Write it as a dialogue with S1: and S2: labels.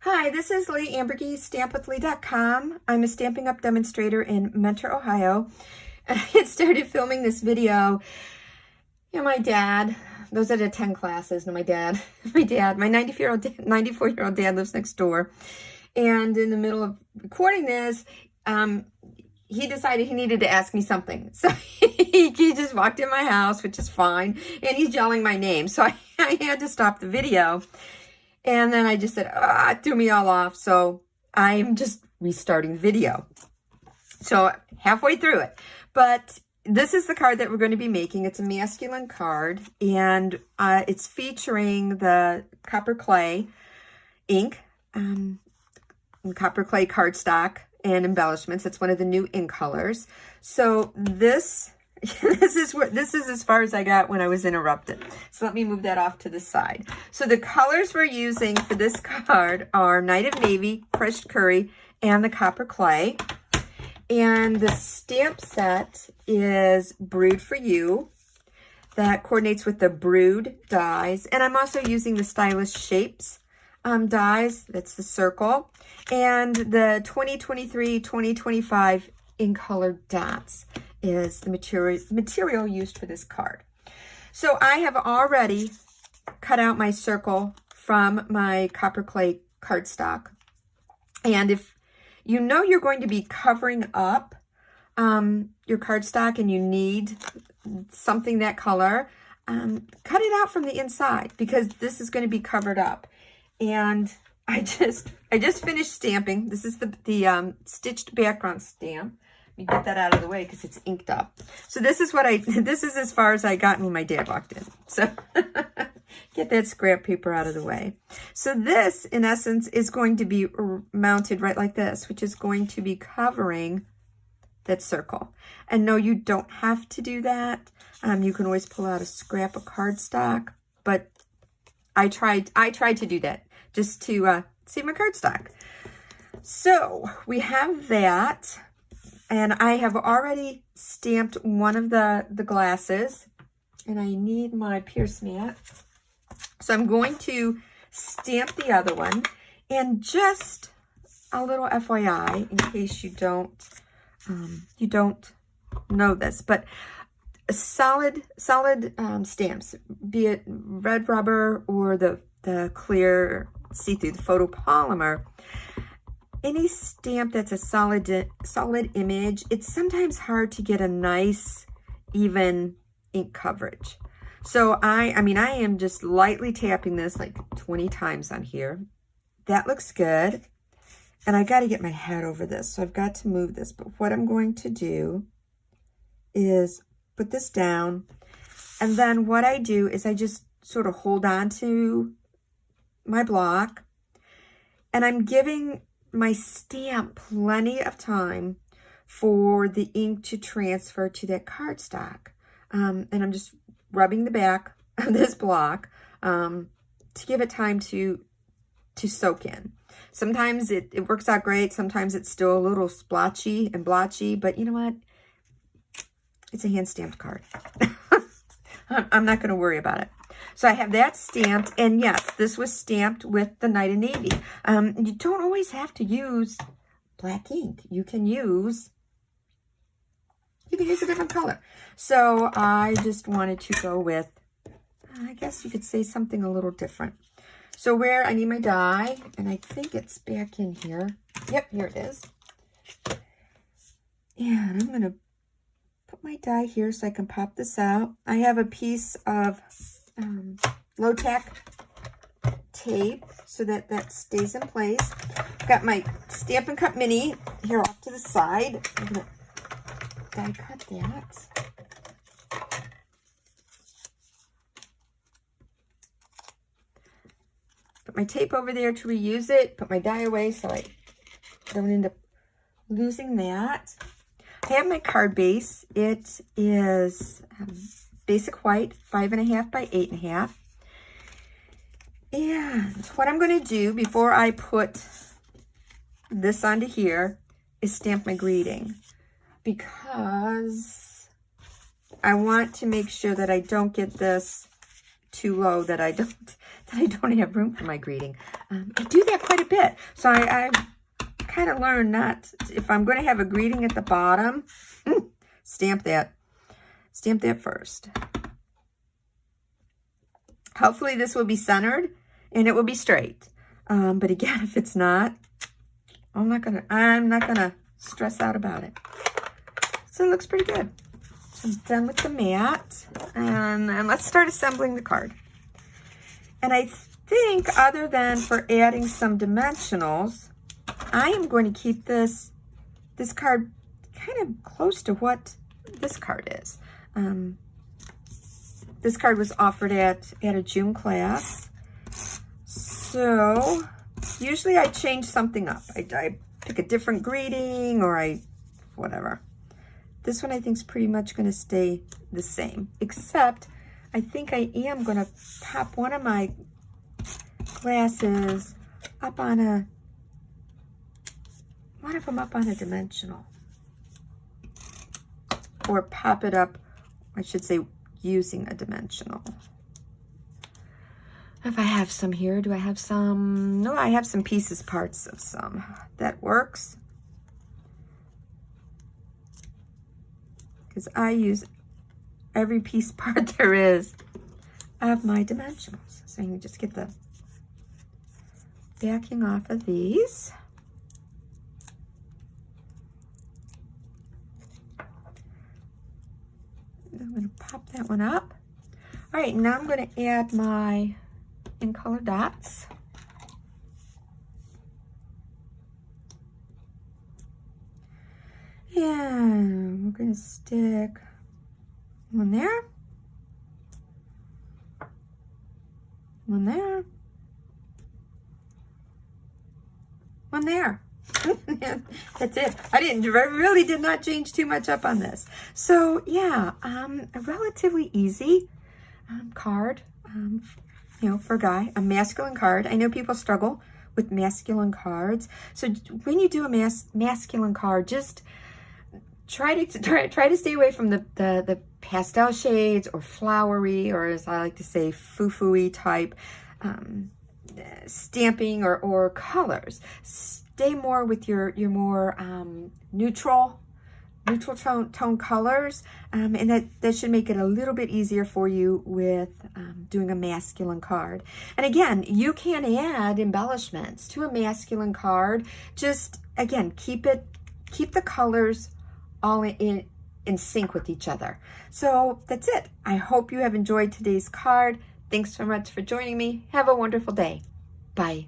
S1: Hi, this is Leigh Ambergy, stampwithleigh.com. I'm a Stampin' Up! Demonstrator in Mentor, Ohio. And I had started filming this video. You know, my dad, those are the 10 classes. No, my 94-year-old dad lives next door. And in the middle of recording this, he decided he needed to ask me something. So he just walked in my house, which is fine. And he's yelling my name. So I had to stop the video. And then I just said, it threw me all off. So I'm just restarting the video. So halfway through it. But this is the card that we're going to be making. It's a masculine card. And it's featuring the copper clay ink, copper clay cardstock and embellishments. It's one of the new ink colors. So this is as far as I got when I was interrupted. So let me move that off to the side. So the colors we're using for this card are Night of Navy, Crushed Curry, and the copper clay. And the stamp set is Brewed for You. That coordinates with the Brewed dies. And I'm also using the Stylish Shapes dies. That's the circle. And the 2023-2025 in colored dots is the material used for this card. So I have already cut out my circle from my copper clay cardstock. And if you know you're going to be covering up your cardstock and you need something that color, cut it out from the inside because this is going to be covered up. And I just finished stamping. This is the stitched background stamp. Let me get that out of the way because it's inked up. So this is as far as I got when my dad walked in. So get that scrap paper out of the way. So this, in essence, is going to be mounted right like this, which is going to be covering that circle. And no, you don't have to do that. You can always pull out a scrap of cardstock, but I tried to do that just to save my cardstock. So we have that. And I have already stamped one of the glasses, and I need my pierce mat. So I'm going to stamp the other one. And just a little FYI, in case you don't know this, but solid stamps, be it red rubber or the clear see-through, the photopolymer. Any stamp that's a solid image, it's sometimes hard to get a nice, even ink coverage. So I am just lightly tapping this like 20 times on here. That looks good. And I got to get my head over this, so I've got to move this. But what I'm going to do is put this down. And then what I do is I just sort of hold on to my block. And I'm giving my stamp plenty of time for the ink to transfer to that cardstock. And I'm just rubbing the back of this block to give it time to soak in. Sometimes it works out great. Sometimes it's still a little splotchy and blotchy, but you know what? It's a hand-stamped card. I'm not going to worry about it. So I have that stamped, and yes, this was stamped with the Night of Navy. You don't always have to use black ink. You can use a different color. So I just wanted to go with, I guess you could say something a little different. So where I need my die, and I think it's back in here. Yep, here it is. And I'm going to put my die here so I can pop this out. I have a piece of low-tack tape so that stays in place. Got my Stampin' Cup Mini here off to the side. I'm going to die cut that. Put my tape over there to reuse it. Put my die away so I don't end up losing that. I have my card base. It is basic white, 5.5 by 8.5. And what I'm going to do before I put this onto here is stamp my greeting, because I want to make sure that I don't get this too low, that I don't have room for my greeting. I do that quite a bit. So I kind of learned not, if I'm going to have a greeting at the bottom, stamp that first. Hopefully this will be centered and it will be straight. But again, if it's not, I'm not gonna stress out about it. So it looks pretty good. So I'm done with the mat, and let's start assembling the card. And I think, other than for adding some dimensionals, I am going to keep this card kind of close to what this card is. This card was offered at a June class. So usually I change something up. I pick a different greeting, or whatever. This one I think is pretty much going to stay the same, except I think I am going to pop one of my glasses up on one of them up on a dimensional. Or pop it up, I should say, using a dimensional. If I have some here, do I have some? No, I have some pieces, parts of some. That works. Because I use every piece part there is of my dimensionals. So you can just get the backing off of these. I'm going to pop that one up. All right, now I'm going to add my in color dots. And we're going to stick one there, one there, one there. That's it. I really did not change too much up on this. So yeah, a relatively easy card, you know, for a guy, a masculine card. I know people struggle with masculine cards. So when you do a masculine card, just try to stay away from the pastel shades or flowery, or as I like to say, foo-foo-y type stamping or colors. Stay more with your more neutral tone colors, and that should make it a little bit easier for you with doing a masculine card. And again, you can add embellishments to a masculine card. Just again, keep the colors all in sync with each other. So that's it. I hope you have enjoyed today's card. Thanks so much for joining me. Have a wonderful day. Bye.